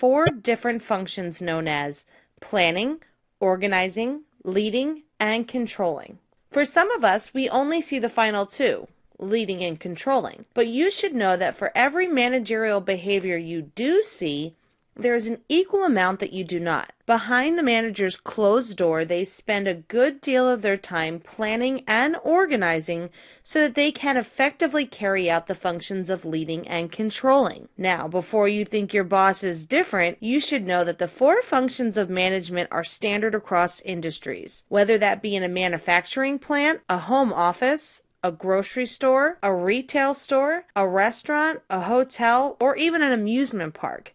four different functions known as planning, organizing, leading, and controlling. For some of us, we only see the final two, leading and controlling. But you should know that for every managerial behavior you do see, there is an equal amount that you do not. Behind the manager's closed door, they spend a good deal of their time planning and organizing so that they can effectively carry out the functions of leading and controlling. Now, before you think your boss is different, you should know that the four functions of management are standard across industries, whether that be in a manufacturing plant, a home office, a grocery store, a retail store, a restaurant, a hotel, or even an amusement park.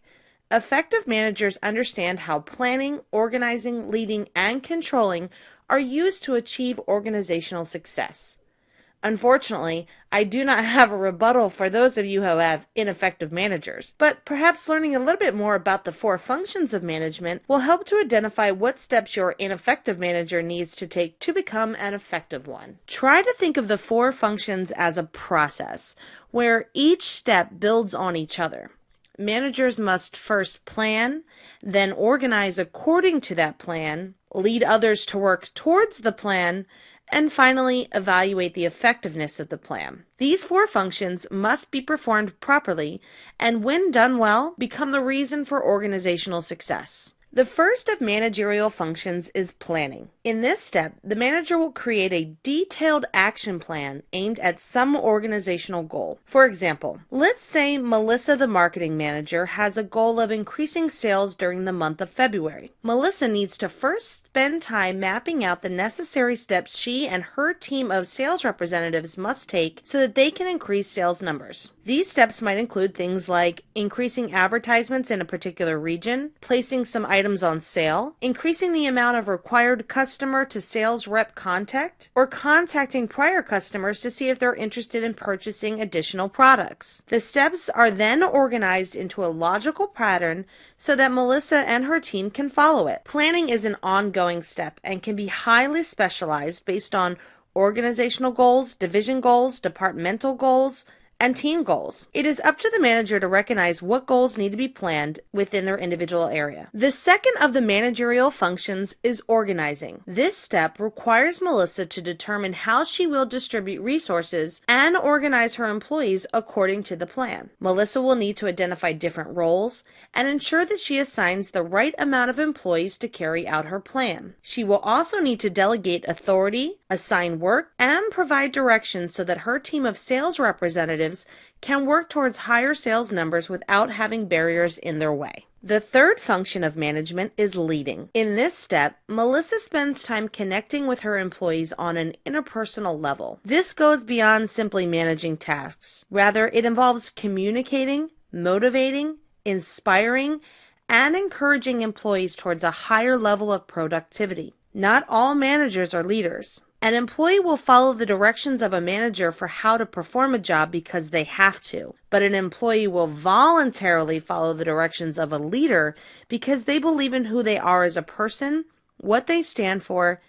Effective managers understand how planning, organizing, leading, and controlling are used to achieve organizational success. Unfortunately, I do not have a rebuttal for those of you who have ineffective managers, but perhaps learning a little bit more about the four functions of management will help to identify what steps your ineffective manager needs to take to become an effective one. Try to think of the four functions as a process, where each step builds on each other. Managers must first plan, then organize according to that plan, lead others to work towards the plan, and finally evaluate the effectiveness of the plan. These four functions must be performed properly and, when done well, become the reason for organizational success. The first of managerial functions is planning. In this step, the manager will create a detailed action plan aimed at some organizational goal. For example, let's say Melissa, the marketing manager, has a goal of increasing sales during the month of February. Melissa needs to first spend time mapping out the necessary steps she and her team of sales representatives must take so that they can increase sales numbers. These steps might include things like increasing advertisements in a particular region, placing some items on sale, increasing the amount of required customer to sales rep contact, or contacting prior customers to see if they're interested in purchasing additional products. The steps are then organized into a logical pattern so that Melissa and her team can follow it. Planning is an ongoing step and can be highly specialized based on organizational goals, division goals, departmental goals, and team goals. It is up to the manager to recognize what goals need to be planned within their individual area. The second of the managerial functions is organizing. This step requires Melissa to determine how she will distribute resources and organize her employees according to the plan. Melissa will need to identify different roles and ensure that she assigns the right amount of employees to carry out her plan. She will also need to delegate authority, assign work, and provide direction so that her team of sales representatives can work towards higher sales numbers without having barriers in their way. The third function of management is leading. In this step, Melissa spends time connecting with her employees on an interpersonal level. This goes beyond simply managing tasks. Rather, it involves communicating, motivating, inspiring, and encouraging employees towards a higher level of productivity. Not all managers are leaders. An employee will follow the directions of a manager for how to perform a job because they have to, but an employee will voluntarily follow the directions of a leader because they believe in who they are as a person, what they stand for,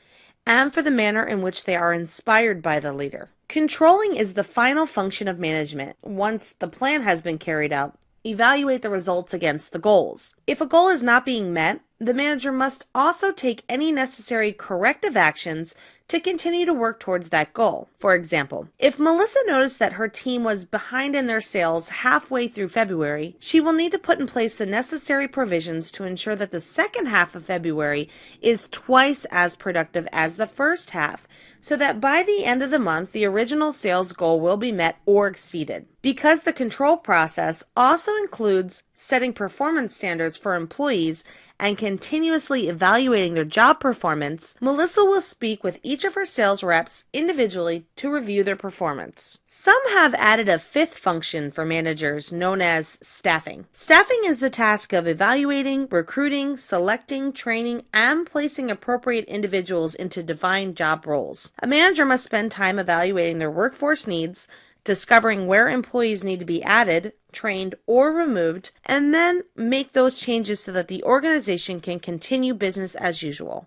and for the manner in which they are inspired by the leader. Controlling is the final function of management. Once the plan has been carried out, evaluate the results against the goals. If a goal is not being met, the manager must also take any necessary corrective actions to continue to work towards that goal. For example, if Melissa noticed that her team was behind in their sales halfway through February, she will need to put in place the necessary provisions to ensure that the second half of February is twice as productive as the first half, so that by the end of the month, the original sales goal will be met or exceeded. Because the control process also includes setting performance standards for employees and continuously evaluating their job performance, Melissa will speak with each of her sales reps individually to review their performance. Some have added a fifth function for managers known as staffing. Staffing is the task of evaluating, recruiting, selecting, training, and placing appropriate individuals into defined job roles. A manager must spend time evaluating their workforce needs, discovering where employees need to be added, trained, or removed, and then make those changes so that the organization can continue business as usual.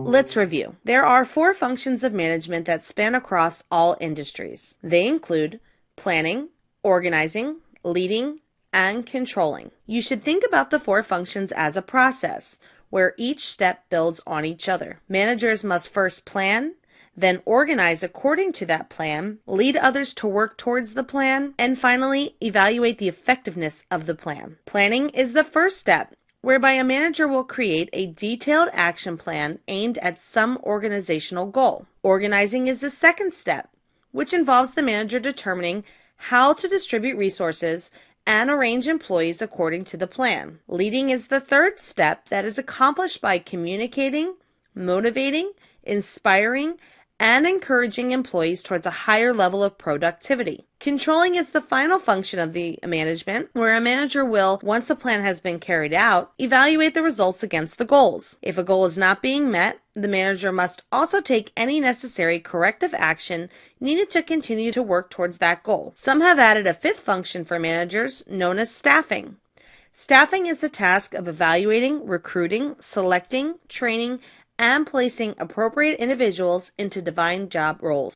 Let's review. There are four functions of management that span across all industries. They include planning, organizing, leading, and controlling. You should think about the four functions as a process where each step builds on each other. Managers must first plan, then organize according to that plan, lead others to work towards the plan, and finally, evaluate the effectiveness of the plan. Planning is the first step, whereby a manager will create a detailed action plan aimed at some organizational goal. Organizing is the second step, which involves the manager determining how to distribute resources and arrange employees according to the plan. Leading is the third step that is accomplished by communicating, motivating, inspiring, and encouraging employees towards a higher level of productivity. Controlling is the final function of the management, where a manager will, once a plan has been carried out, evaluate the results against the goals. If a goal is not being met, the manager must also take any necessary corrective action needed to continue to work towards that goal. Some have added a fifth function for managers, known as staffing. Staffing is the task of evaluating, recruiting, selecting, training, and placing appropriate individuals into defined job roles.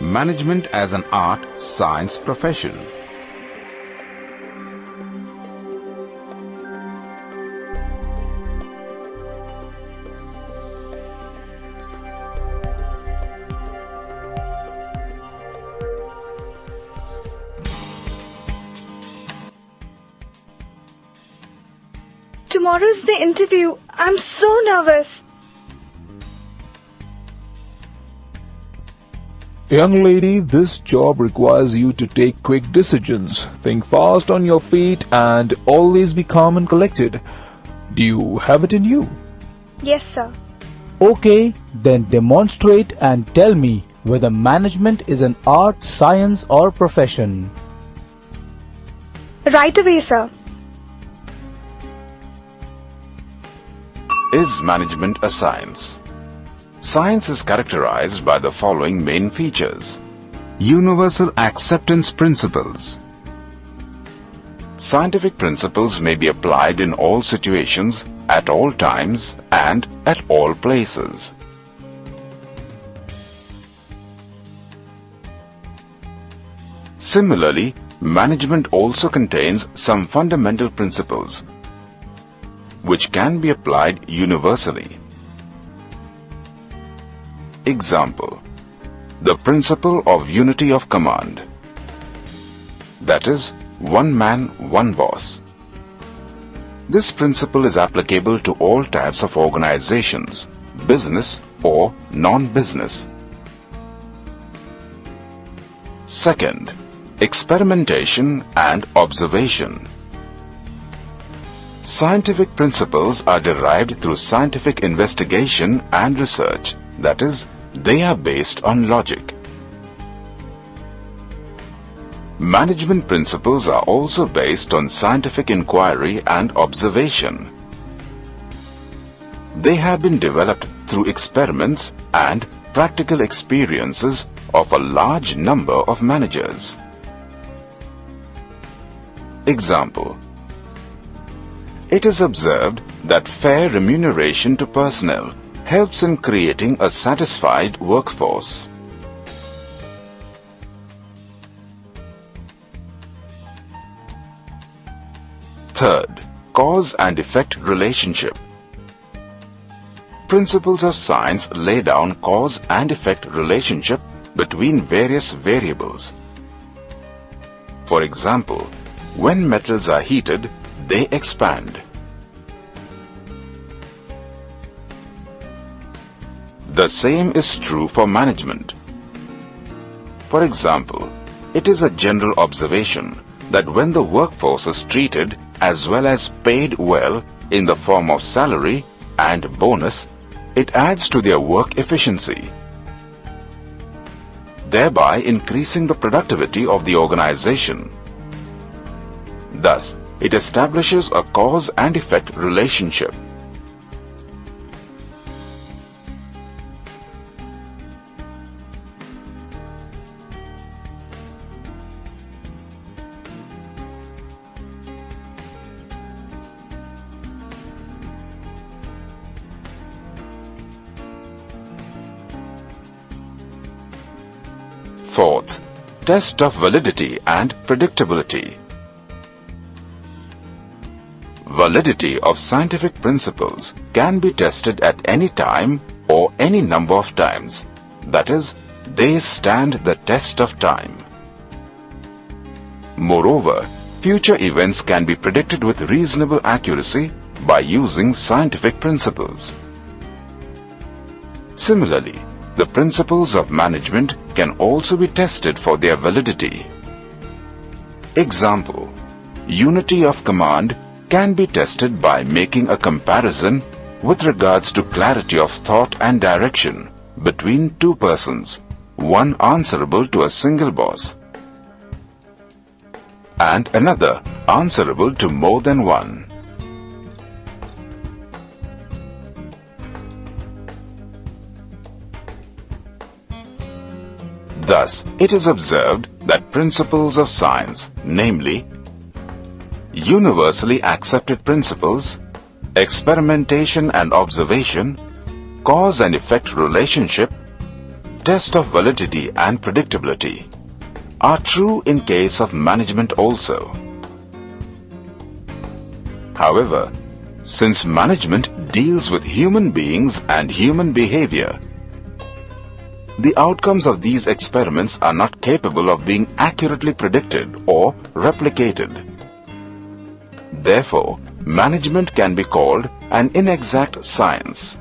Management as an art, science, profession. Tomorrow's the interview. I'm so nervous. Young lady, this job requires you to take quick decisions. Think fast on your feet and always be calm and collected. Do you have it in you? Yes, sir. Okay, then demonstrate and tell me whether management is an art, science or profession. Right away, sir. Is management a science? Science is characterized by the following main features. Universal acceptance principles. Scientific principles may be applied in all situations, at all times, and at all places. Similarly, management also contains some fundamental principles which can be applied universally. Example: the principle of unity of command. That is, one man, one boss. This principle is applicable to all types of organizations, business or non-business. Second, experimentation and observation. Scientific principles are derived through scientific investigation and research. That is, they are based on logic. Management principles are also based on scientific inquiry and observation. They have been developed through experiments and practical experiences of a large number of managers. Example: it is observed that fair remuneration to personnel helps in creating a satisfied workforce. Third, cause and effect relationship. Principles of science lay down cause and effect relationship between various variables. For example, when metals are heated, they expand. The same is true for management. For example, it is a general observation that when the workforce is treated as well as paid well in the form of salary and bonus, it adds to their work efficiency, thereby increasing the productivity of the organization. Thus, it establishes a cause and effect relationship. Test of validity and predictability. Validity of scientific principles can be tested at any time or any number of times. That is, they stand the test of time. Moreover, future events can be predicted with reasonable accuracy by using scientific principles. Similarly, the principles of management can also be tested for their validity. Example: unity of command can be tested by making a comparison with regards to clarity of thought and direction between two persons, one answerable to a single boss and another answerable to more than one. Thus, it is observed that principles of science, namely universally accepted principles, experimentation and observation, cause and effect relationship, test of validity and predictability, are true in case of management also. However, since management deals with human beings and human behavior, the outcomes of these experiments are not capable of being accurately predicted or replicated. Therefore, management can be called an inexact science.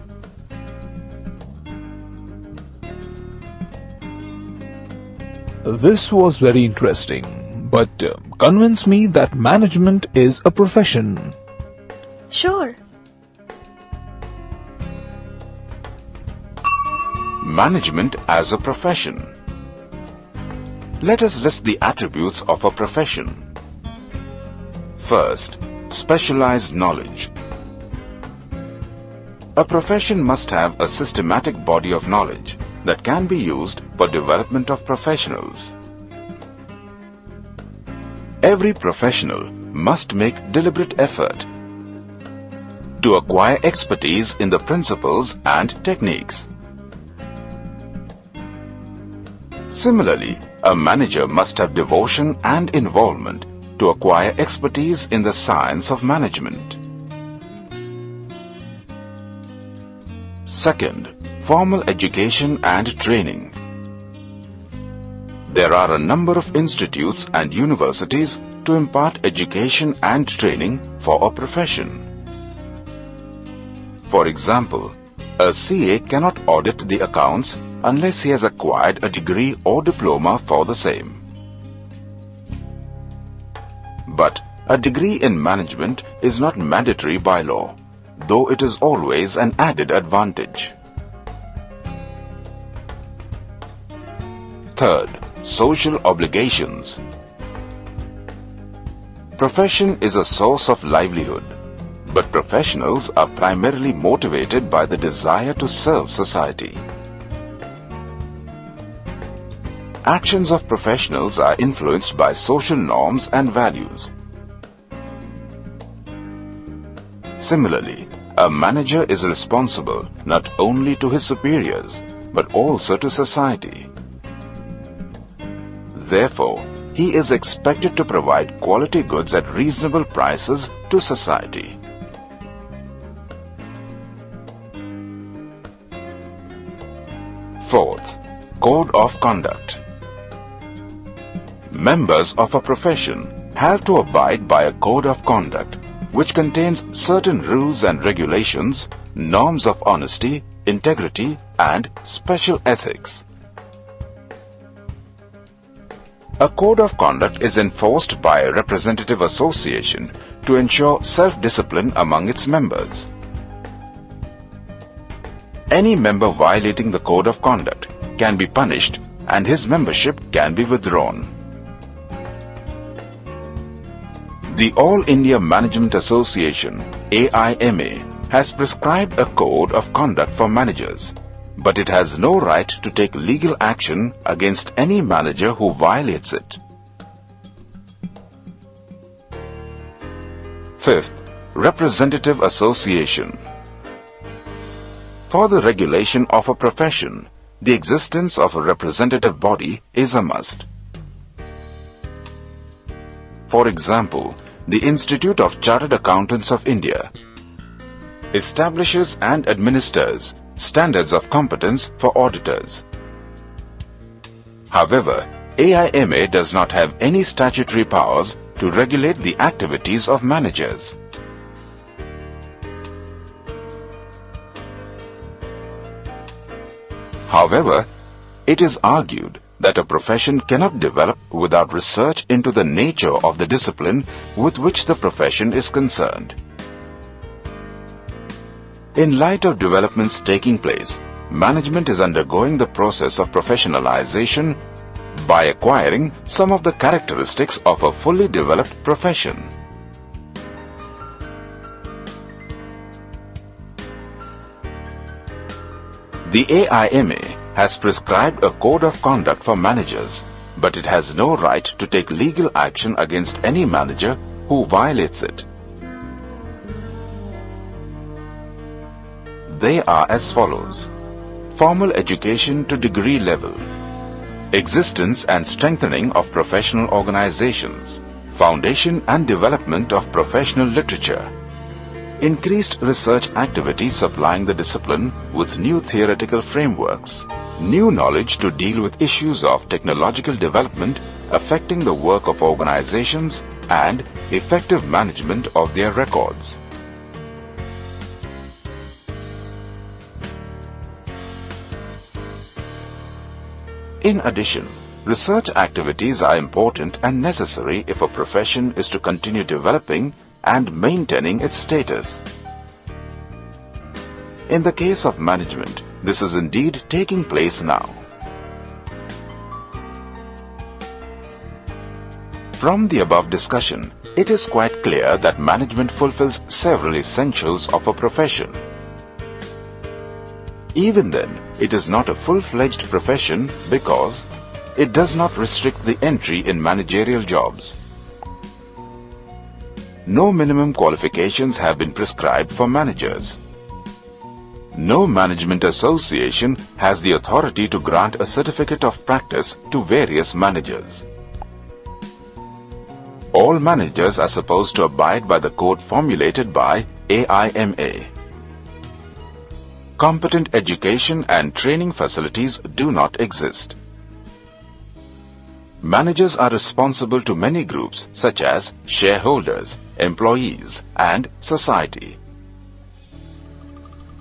This was very interesting, but convince me that management is a profession. Sure. Management as a profession. Let us list the attributes of a profession. First, specialized knowledge. A profession must have a systematic body of knowledge that can be used for development of professionals. Every professional must make deliberate effort to acquire expertise in the principles and techniques. Similarly, a manager must have devotion and involvement to acquire expertise in the science of management. Second, formal education and training. There are a number of institutes and universities to impart education and training for a profession. For example, a CA cannot audit the accounts unless he has acquired a degree or diploma for the same. But a degree in management is not mandatory by law, though it is always an added advantage. Third, social obligations. Profession is a source of livelihood, but professionals are primarily motivated by the desire to serve society. Actions of professionals are influenced by social norms and values. Similarly, a manager is responsible not only to his superiors, but also to society. Therefore, he is expected to provide quality goods at reasonable prices to society. Fourth, code of conduct. Members of a profession have to abide by a code of conduct which contains certain rules and regulations, norms of honesty, integrity, and special ethics. A code of conduct is enforced by a representative association to ensure self-discipline among its members. Any member violating the code of conduct can be punished and his membership can be withdrawn. The All India Management Association, AIMA, has prescribed a code of conduct for managers, but it has no right to take legal action against any manager who violates it. Fifth, representative association. For the regulation of a profession, the existence of a representative body is a must. For example, the Institute of Chartered Accountants of India establishes and administers standards of competence for auditors. However, AIMA does not have any statutory powers to regulate the activities of managers. However, it is argued that a profession cannot develop without research into the nature of the discipline with which the profession is concerned. In light of developments taking place, management is undergoing the process of professionalization by acquiring some of the characteristics of a fully developed profession. The AIMA has prescribed a code of conduct for managers, but it has no right to take legal action against any manager who violates it. They are as follows: formal education to degree level, existence and strengthening of professional organizations, foundation and development of professional literature, increased research activity supplying the discipline with new theoretical frameworks, new knowledge to deal with issues of technological development affecting the work of organizations, and effective management of their records. In addition, research activities are important and necessary if a profession is to continue developing and maintaining its status. In the case of management, this is indeed taking place now. From the above discussion, it is quite clear that management fulfills several essentials of a profession. Even then, it is not a full-fledged profession because it does not restrict the entry in managerial jobs. No minimum qualifications have been prescribed for managers. No management association has the authority to grant a certificate of practice to various managers. All managers are supposed to abide by the code formulated by AIMA. Competent education and training facilities do not exist. Managers are responsible to many groups such as shareholders, employees, and society.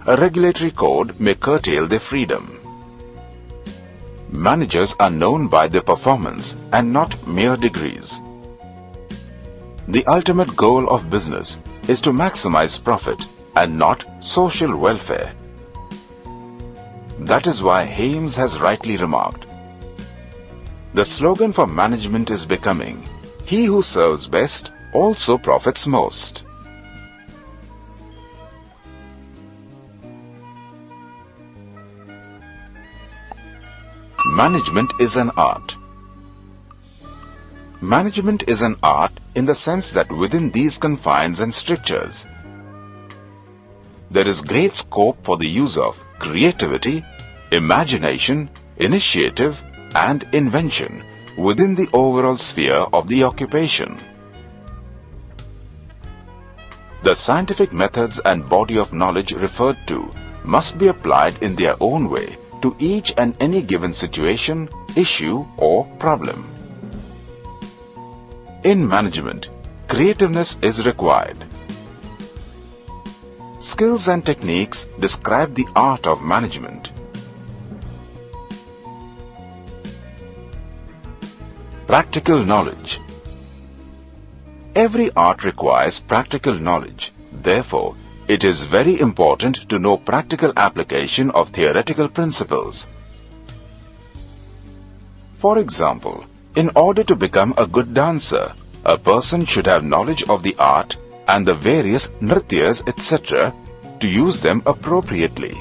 A regulatory code may curtail their freedom. Managers are known by their performance and not mere degrees. The ultimate goal of business is to maximize profit and not social welfare. That is why Hames has rightly remarked, the slogan for management is becoming, "He who serves best also profits most." Management is an art. Management is an art in the sense that within these confines and strictures, there is great scope for the use of creativity, imagination, initiative, and invention within the overall sphere of the occupation. The scientific methods and body of knowledge referred to must be applied in their own way to each and any given situation, issue, or problem. In management, creativeness is required. Skills and techniques describe the art of management. Practical knowledge. Every art requires practical knowledge. Therefore, it is very important to know practical application of theoretical principles. For example, in order to become a good dancer, a person should have knowledge of the art and the various nrityas, etc., to use them appropriately.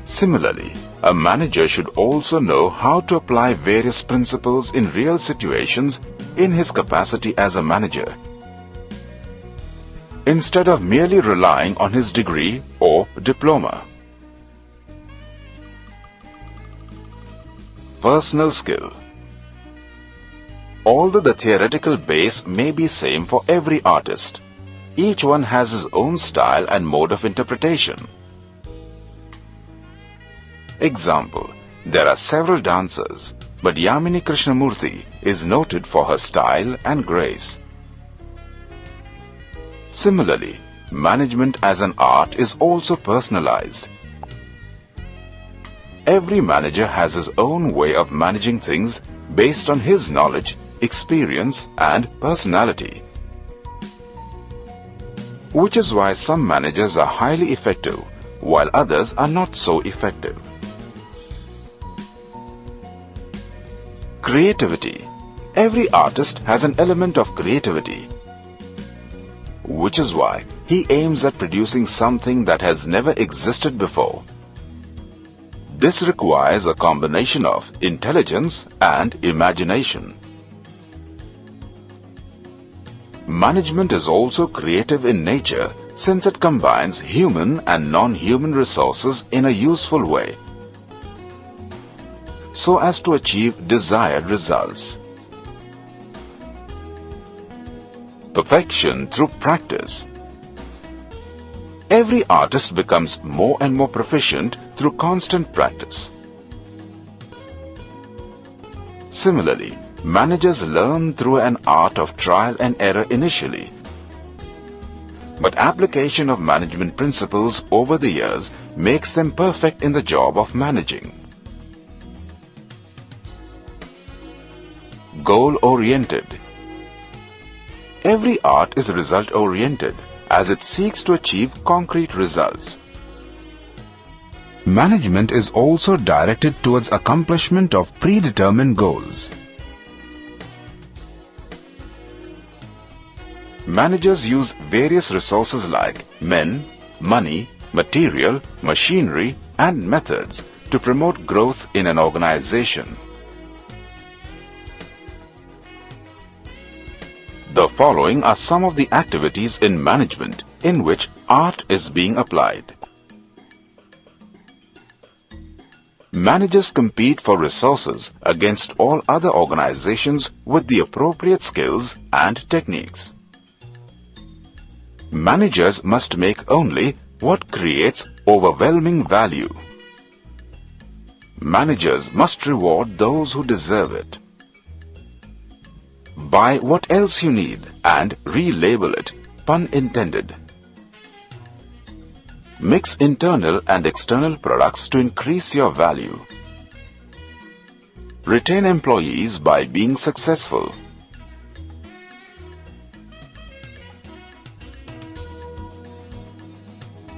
Similarly, a manager should also know how to apply various principles in real situations in his capacity as a manager, instead of merely relying on his degree or diploma. Personal skill. Although the theoretical base may be same for every artist, each one has his own style and mode of interpretation. Example, there are several dancers, but Yamini Krishnamurthy is noted for her style and grace. Similarly, management as an art is also personalized. Every manager has his own way of managing things based on his knowledge, experience and personality. Which is why some managers are highly effective, while others are not so effective. Creativity. Every artist has an element of creativity, which is why he aims at producing something that has never existed before. This requires a combination of intelligence and imagination. Management is also creative in nature since it combines human and non-human resources in a useful way, so as to achieve desired results. Perfection through practice. Every artist becomes more and more proficient through constant practice. Similarly, managers learn through an art of trial and error initially, but application of management principles over the years makes them perfect in the job of managing. Goal-oriented. Every art is result-oriented as it seeks to achieve concrete results. Management is also directed towards accomplishment of predetermined goals. Managers use various resources like men, money, material, machinery, and methods to promote growth in an organization. The following are some of the activities in management in which art is being applied. Managers compete for resources against all other organizations with the appropriate skills and techniques. Managers must make only what creates overwhelming value. Managers must reward those who deserve it. Buy what else you need and relabel it, pun intended. Mix internal and external products to increase your value. Retain employees by being successful.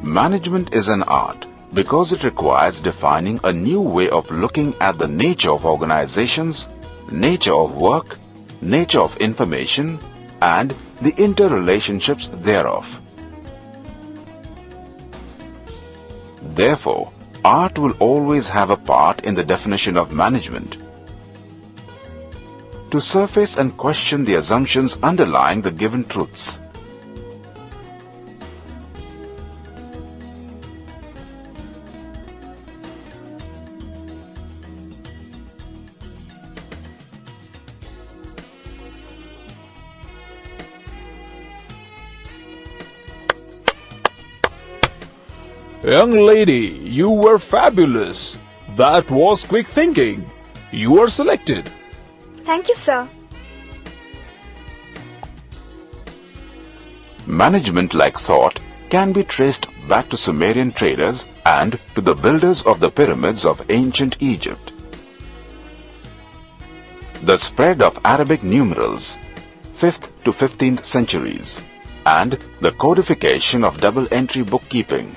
Management is an art because it requires defining a new way of looking at the nature of organizations, nature of work, nature of information, and the interrelationships thereof. Therefore, art will always have a part in the definition of management. To surface and question the assumptions underlying the given truths. Young lady, you were fabulous. That was quick thinking. You are selected. Thank you, sir. Management-like thought can be traced back to Sumerian traders and to the builders of the pyramids of ancient Egypt. The spread of Arabic numerals, 5th to 15th centuries, and the codification of double-entry bookkeeping,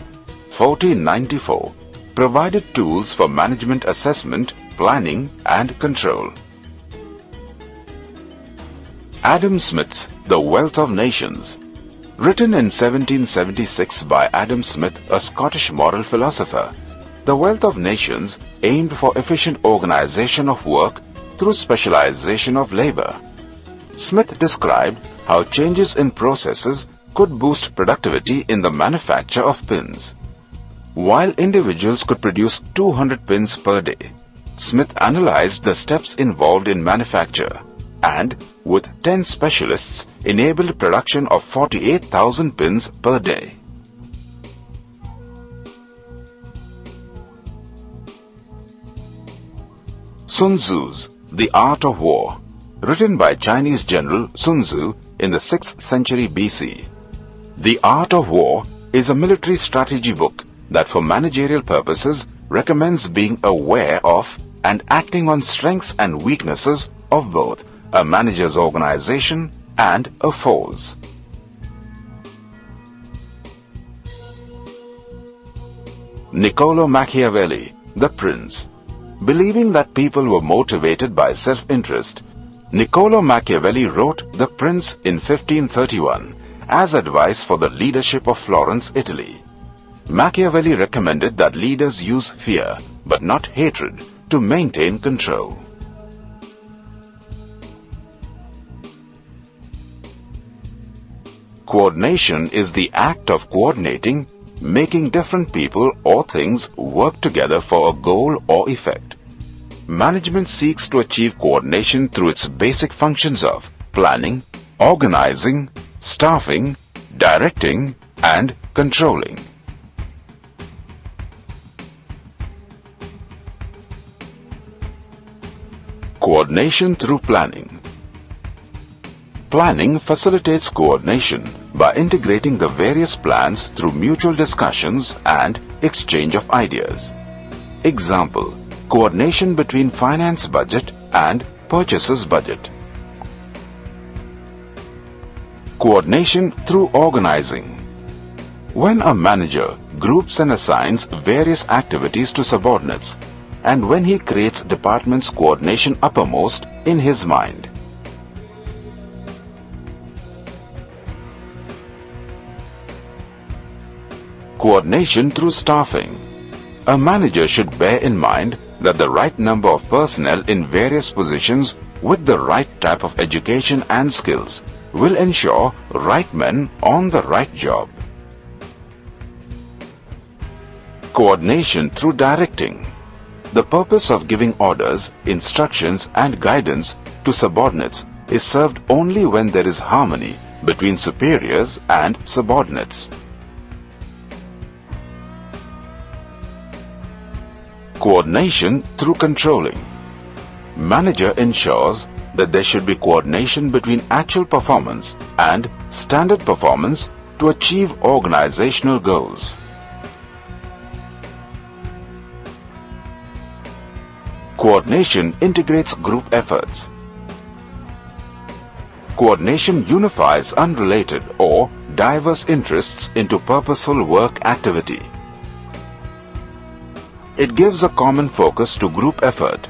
1494, provided tools for management assessment, planning, and control. Adam Smith's The Wealth of Nations, written in 1776 by Adam Smith, a Scottish moral philosopher, The Wealth of Nations aimed for efficient organization of work through specialization of labor. Smith described how changes in processes could boost productivity in the manufacture of pins. While individuals could produce 200 pins per day, Smith analyzed the steps involved in manufacture and, with 10 specialists, enabled production of 48,000 pins per day. Sun Tzu's The Art of War, written by Chinese general Sun Tzu in the 6th century BC. The Art of War is a military strategy book that for managerial purposes recommends being aware of and acting on strengths and weaknesses of both a manager's organization and a force. Niccolo Machiavelli, the Prince. Believing that people were motivated by self-interest, Niccolo Machiavelli wrote The Prince in 1531 as advice for the leadership of Florence, Italy. Machiavelli recommended that leaders use fear, but not hatred, to maintain control. Coordination is the act of coordinating, making different people or things work together for a goal or effect. Management seeks to achieve coordination through its basic functions of planning, organizing, staffing, directing, and controlling. Coordination through planning. Planning facilitates coordination by integrating the various plans through mutual discussions and exchange of ideas. Example: coordination between finance budget and purchases budget. Coordination through organizing. When a manager groups and assigns various activities to subordinates, and when he creates departments coordination uppermost in his mind. Coordination through staffing. A manager should bear in mind that the right number of personnel in various positions with the right type of education and skills will ensure right men on the right job. Coordination through directing. The purpose of giving orders, instructions and guidance to subordinates is served only when there is harmony between superiors and subordinates. Coordination through controlling. Manager ensures that there should be coordination between actual performance and standard performance to achieve organizational goals. Coordination integrates group efforts. Coordination unifies unrelated or diverse interests into purposeful work activity. It gives a common focus to group effort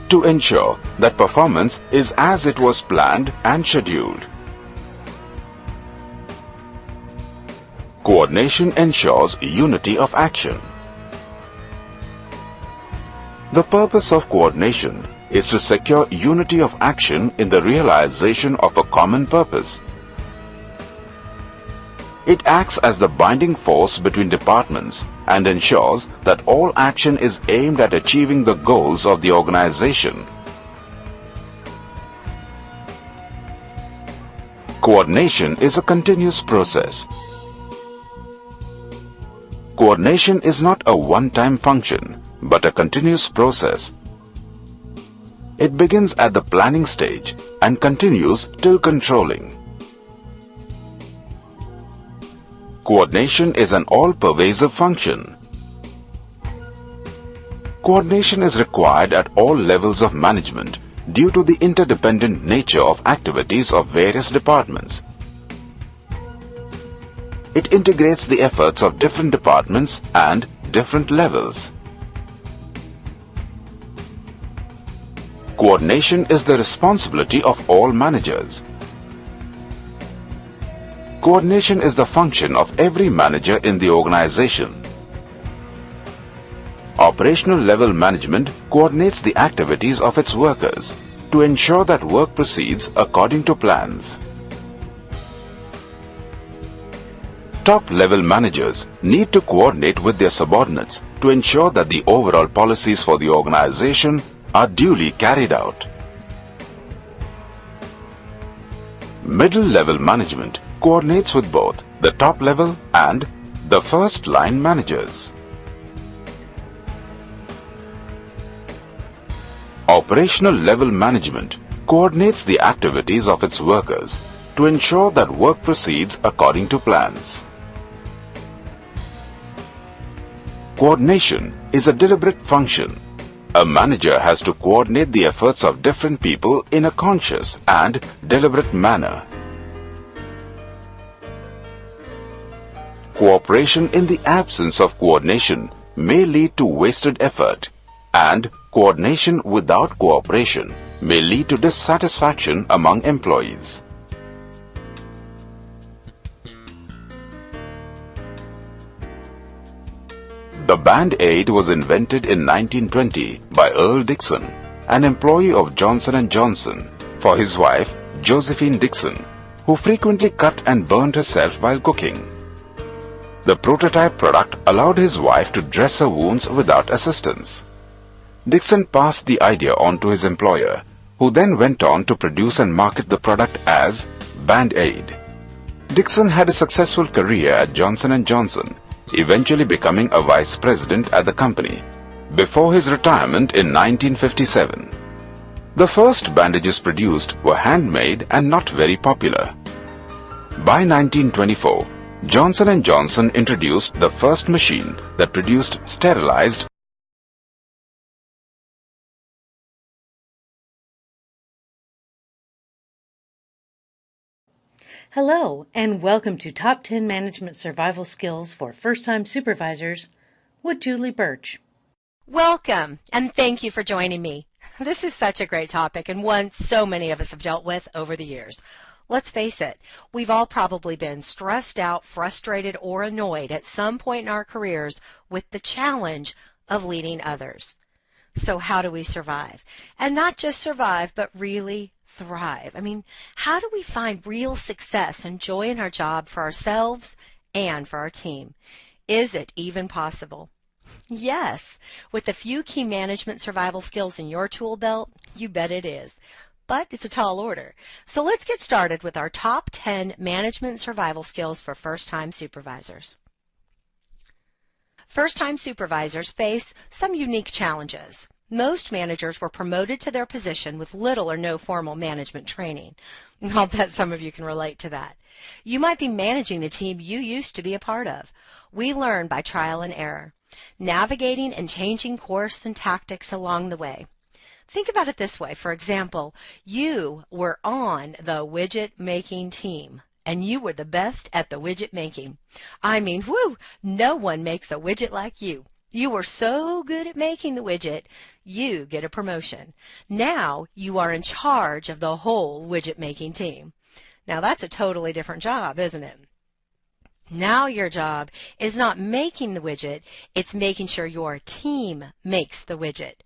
to ensure that performance is as it was planned and scheduled. Coordination ensures unity of action. The purpose of coordination is to secure unity of action in the realization of a common purpose. It acts as the binding force between departments and ensures that all action is aimed at achieving the goals of the organization. Coordination is a continuous process. Coordination is not a one-time function, but a continuous process. It begins at the planning stage and continues till controlling. Coordination is an all-pervasive function. Coordination is required at all levels of management due to the interdependent nature of activities of various departments. It integrates the efforts of different departments and different levels. Coordination is the responsibility of all managers. Coordination is the function of every manager in the organization. Operational level management coordinates the activities of its workers to ensure that work proceeds according to plans. Top level managers need to coordinate with their subordinates to ensure that the overall policies for the organization are duly carried out. Middle level management coordinates with both the top level and the first line managers. Operational level management coordinates the activities of its workers to ensure that work proceeds according to plans. Coordination is a deliberate function. A manager has to coordinate the efforts of different people in a conscious and deliberate manner. Cooperation in the absence of coordination may lead to wasted effort, and coordination without cooperation may lead to dissatisfaction among employees. The Band-Aid was invented in 1920 by Earl Dixon, an employee of Johnson & Johnson, for his wife, Josephine Dixon, who frequently cut and burned herself while cooking. The prototype product allowed his wife to dress her wounds without assistance. Dixon passed the idea on to his employer, who then went on to produce and market the product as Band-Aid. Dixon had a successful career at Johnson & Johnson, eventually becoming a vice president at the company, before his retirement in 1957. The first bandages produced were handmade and not very popular. By 1924, Johnson & Johnson introduced the first machine that produced sterilized Hello, and welcome to Top 10 Management Survival Skills for First-Time Supervisors with Julie Birch. Welcome, and thank you for joining me. This is such a great topic and one so many of us have dealt with over the years. Let's face it, we've all probably been stressed out, frustrated, or annoyed at some point in our careers with the challenge of leading others. So how do we survive? And not just survive, but really thrive. I mean, how do we find real success and joy in our job for ourselves and for our team? Is it even possible? Yes, with a few key management survival skills in your tool belt, you bet it is. But it's a tall order. So let's get started with our top 10 management survival skills for first-time supervisors. First-time supervisors face some unique challenges. Most managers were promoted to their position with little or no formal management training. I'll bet some of you can relate to that. You might be managing the team you used to be a part of. We learn by trial and error, navigating and changing course and tactics along the way. Think about it this way. For example, you were on the widget making team, and you were the best at the widget making. I mean, whoo, no one makes a widget like you. You were so good at making the widget, you get a promotion. Now you are in charge of the whole widget making team. Now that's a totally different job, isn't it? Now your job is not making the widget, it's making sure your team makes the widget.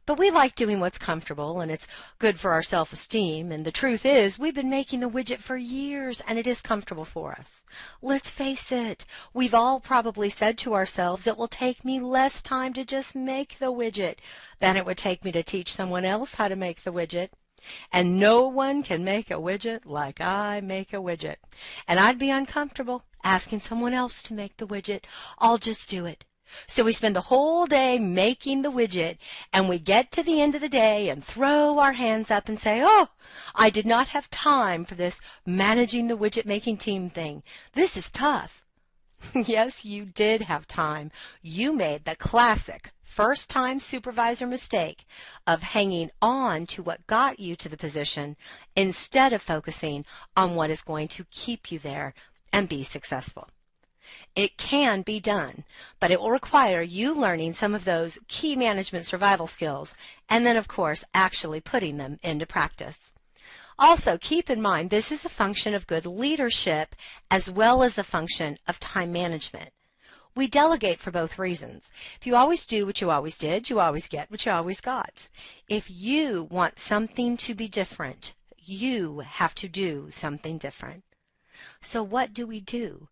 But we like doing what's comfortable, and it's good for our self-esteem, and the truth is we've been making the widget for years, and it is comfortable for us. Let's face it, we've all probably said to ourselves, it will take me less time to just make the widget than it would take me to teach someone else how to make the widget. And no one can make a widget like I make a widget. And I'd be uncomfortable asking someone else to make the widget. I'll just do it. So we spend the whole day making the widget, and we get to the end of the day and throw our hands up and say, oh, I did not have time for this managing the widget making team thing. This is tough. Yes, you did have time. You made the classic first-time supervisor mistake of hanging on to what got you to the position instead of focusing on what is going to keep you there and be successful. It can be done, but it will require you learning some of those key management survival skills and then, of course, actually putting them into practice. Also, keep in mind this is a function of good leadership as well as a function of time management. We delegate for both reasons. If you always do what you always did, you always get what you always got. If you want something to be different, you have to do something different. So what do we do?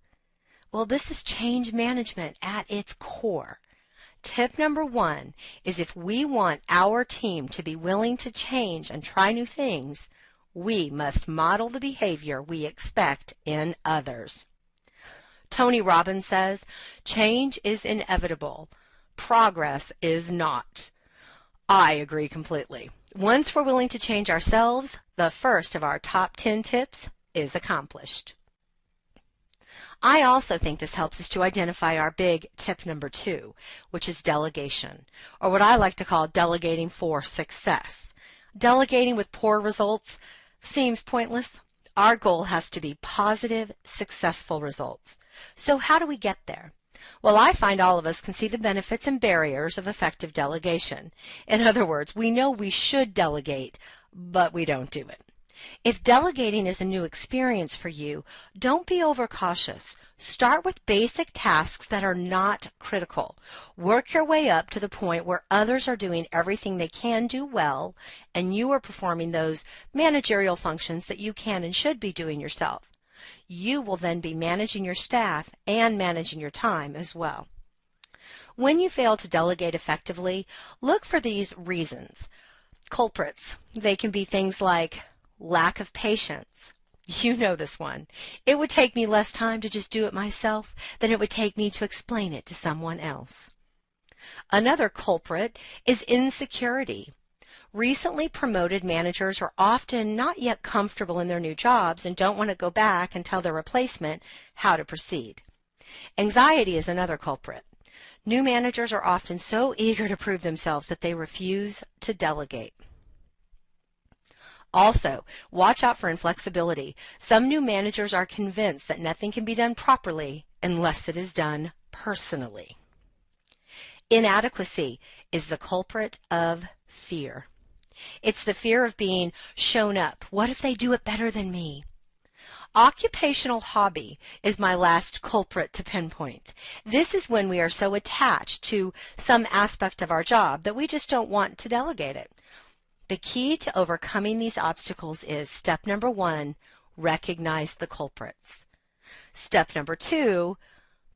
Well, this is change management at its core. Tip number 1 is if we want our team to be willing to change and try new things, We must model the behavior we expect in others. Tony Robbins says, change is inevitable. Progress is not. I agree completely. Once we're willing to change ourselves, the first of our top 10 tips is accomplished. I also think this helps us to identify our big tip number 2, which is delegation, or what I like to call delegating for success. Delegating with poor results seems pointless. Our goal has to be positive, successful results. So how do we get there? Well, I find all of us can see the benefits and barriers of effective delegation. In other words, we know we should delegate, but we don't do it. If delegating is a new experience for you, don't be overcautious. Start with basic tasks that are not critical. Work your way up to the point where others are doing everything they can do well, and you are performing those managerial functions that you can and should be doing yourself. You will then be managing your staff and managing your time as well. When you fail to delegate effectively, look for these reasons. Culprits. They can be things like lack of patience. You know this one. It would take me less time to just do it myself than it would take me to explain it to someone else. Another culprit is insecurity. Recently promoted managers are often not yet comfortable in their new jobs and don't want to go back and tell their replacement how to proceed. Anxiety is another culprit. New managers are often so eager to prove themselves that they refuse to delegate. Also, watch out for inflexibility. Some new managers are convinced that nothing can be done properly unless it is done personally. Inadequacy is the culprit of fear. It's the fear of being shown up. What if they do it better than me? Occupational hobby is my last culprit to pinpoint. This is when we are so attached to some aspect of our job that we just don't want to delegate it. The key to overcoming these obstacles is step number 1, recognize the culprits. Step number 2,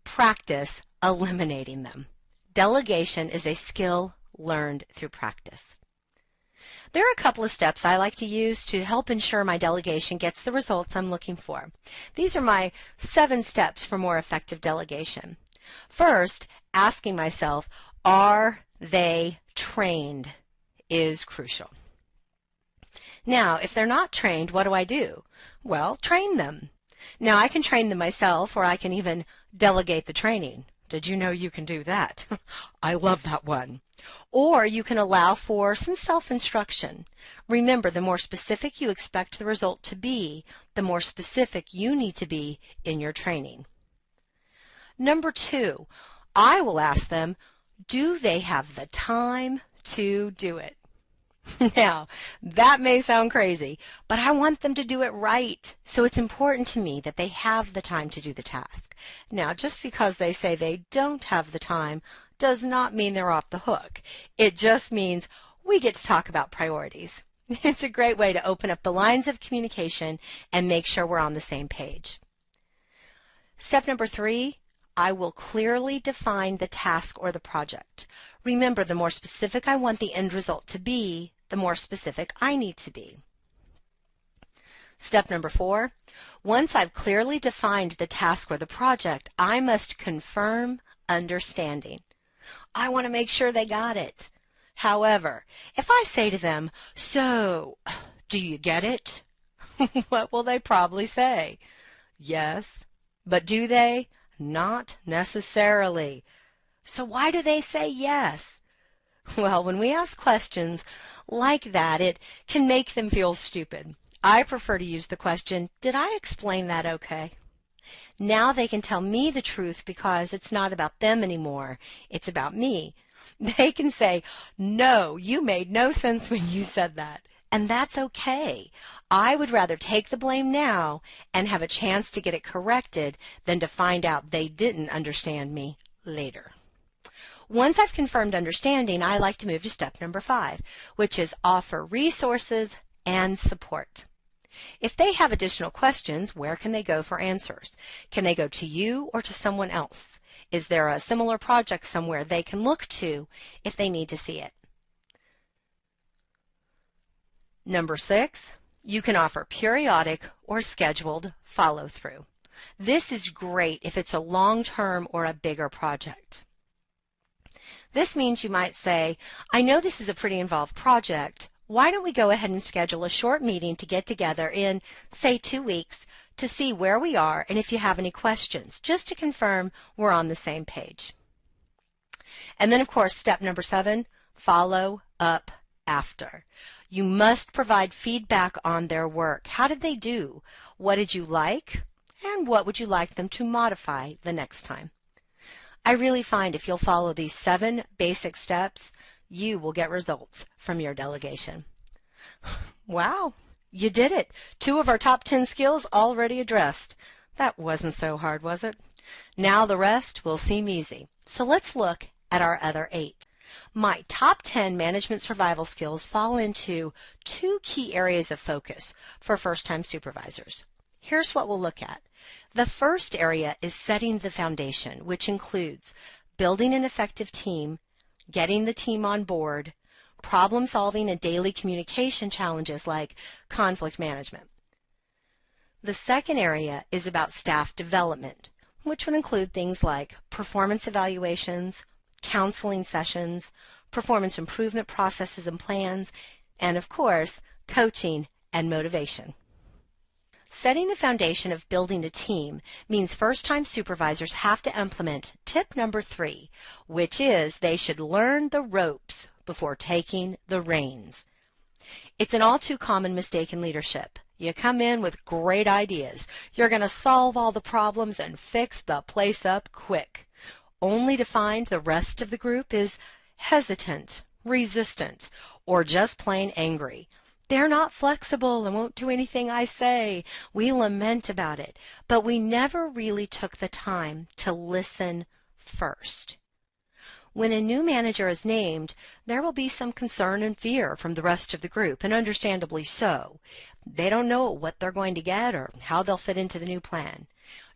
practice eliminating them. Delegation is a skill learned through practice. There are a couple of steps I like to use to help ensure my delegation gets the results I'm looking for. These are my 7 steps for more effective delegation. First, asking myself, are they trained, is crucial. Now, if they're not trained, what do? Well, train them. Now, I can train them myself, or I can even delegate the training. Did you know you can do that? I love that one. Or you can allow for some self-instruction. Remember, the more specific you expect the result to be, the more specific you need to be in your training. Number 2, I will ask them, do they have the time to do it? Now, that may sound crazy, but I want them to do it right. So it's important to me that they have the time to do the task. Now, just because they say they don't have the time does not mean they're off the hook. It just means we get to talk about priorities. It's a great way to open up the lines of communication and make sure we're on the same page. Step number 3, I will clearly define the task or the project. Remember, the more specific I want the end result to be, the more specific I need to be. Step number 4, once I've clearly defined the task or the project, I must confirm understanding. I want to make sure they got it. However, if I say to them, so, do you get it? What will they probably say? Yes. But do they? Not necessarily. So why do they say yes? Well, when we ask questions like that, it can make them feel stupid. I prefer to use the question, did I explain that okay? Now they can tell me the truth because it's not about them anymore. It's about me. They can say, no, you made no sense when you said that. And that's okay. I would rather take the blame now and have a chance to get it corrected than to find out they didn't understand me later. Once I've confirmed understanding, I like to move to step number 5, which is offer resources and support. If they have additional questions, where can they go for answers? Can they go to you or to someone else? Is there a similar project somewhere they can look to if they need to see it? Number 6, You can offer periodic or scheduled follow-through. This is great if it's a long-term or a bigger project. This means you might say, I know this is a pretty involved project. Why don't we go ahead and schedule a short meeting to get together in, say, 2 weeks to see where we are and if you have any questions, just to confirm we're on the same page. And then, of course, step number 7, follow up after. You must provide feedback on their work. How did they do? What did you like? And what would you like them to modify the next time? I really find if you'll follow these 7 basic steps, you will get results from your delegation. Wow, you did it. 2 of our top 10 skills already addressed. That wasn't so hard, was it? Now the rest will seem easy. So let's look at our other 8. My top 10 management survival skills fall into 2 key areas of focus for first-time supervisors. Here's what we'll look at. The first area is setting the foundation, which includes building an effective team, getting the team on board, problem solving and daily communication challenges like conflict management. The second area is about staff development, which would include things like performance evaluations, counseling sessions, performance improvement processes and plans, and of course, coaching and motivation. Setting the foundation of building a team means first-time supervisors have to implement tip number 3, which is they should learn the ropes before taking the reins. It's an all too common mistake in leadership. You come in with great ideas. You're going to solve all the problems and fix the place up quick, only to find the rest of the group is hesitant, resistant, or just plain angry. They're not flexible and won't do anything I say. We lament about it, but we never really took the time to listen first. When a new manager is named, there will be some concern and fear from the rest of the group, and understandably so. They don't know what they're going to get or how they'll fit into the new plan.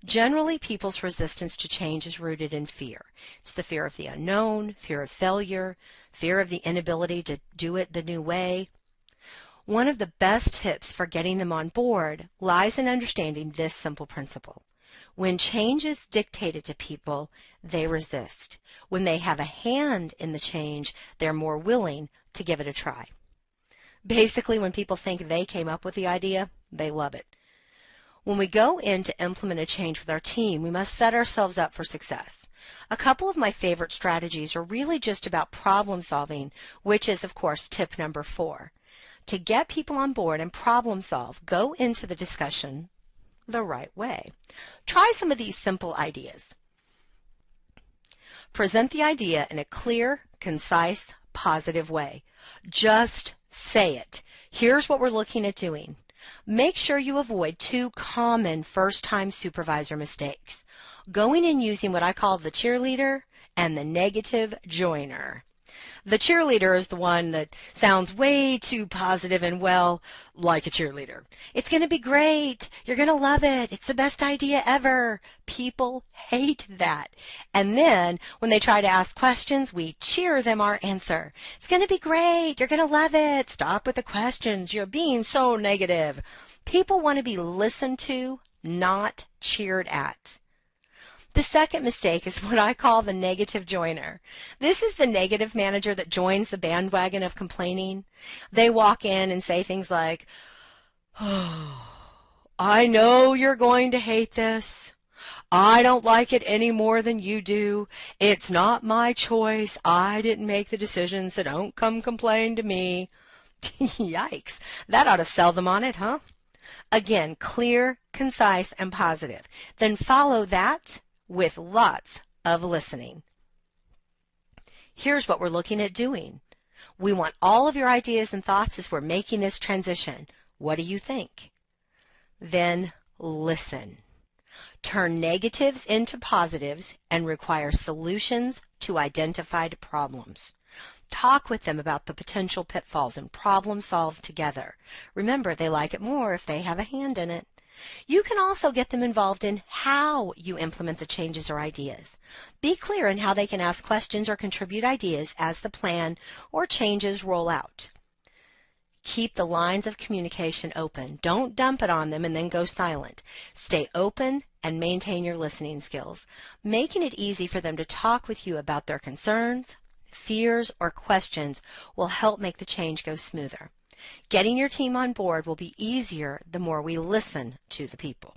Generally, people's resistance to change is rooted in fear. It's the fear of the unknown, fear of failure, fear of the inability to do it the new way. One of the best tips for getting them on board lies in understanding this simple principle. When change is dictated to people, they resist. When they have a hand in the change, they're more willing to give it a try. Basically, when people think they came up with the idea, they love it. When we go in to implement a change with our team, we must set ourselves up for success. A couple of my favorite strategies are really just about problem solving, which is, of course, tip number 4. To get people on board and problem solve, go into the discussion the right way. Try some of these simple ideas. Present the idea in a clear, concise, positive way. Just say it. Here's what we're looking at doing. Make sure you avoid 2 common first-time supervisor mistakes. Going and using what I call the cheerleader and the negative joiner. The cheerleader is the one that sounds way too positive and, well, like a cheerleader. It's going to be great. You're going to love it. It's the best idea ever. People hate that. And then when they try to ask questions, we cheer them our answer. It's going to be great. You're going to love it. Stop with the questions. You're being so negative. People want to be listened to, not cheered at. The second mistake is what I call the negative joiner. This is the negative manager that joins the bandwagon of complaining. They walk in and say things like, "Oh, I know you're going to hate this. I don't like it any more than you do. It's not my choice. I didn't make the decision, so don't come complain to me." Yikes. That ought to sell them on it, huh? Again, clear, concise, and positive. Then follow that with lots of listening. Here's what we're looking at doing. We want all of your ideas and thoughts as we're making this transition. What do you think? Then listen. Turn negatives into positives and require solutions to identified problems. Talk with them about the potential pitfalls and problem solve together. Remember, they like it more if they have a hand in it. You can also get them involved in how you implement the changes or ideas. Be clear in how they can ask questions or contribute ideas as the plan or changes roll out. Keep the lines of communication open. Don't dump it on them and then go silent. Stay open and maintain your listening skills, making it easy for them to talk with you about their concerns, fears, or questions will help make the change go smoother. Getting your team on board will be easier the more we listen to the people.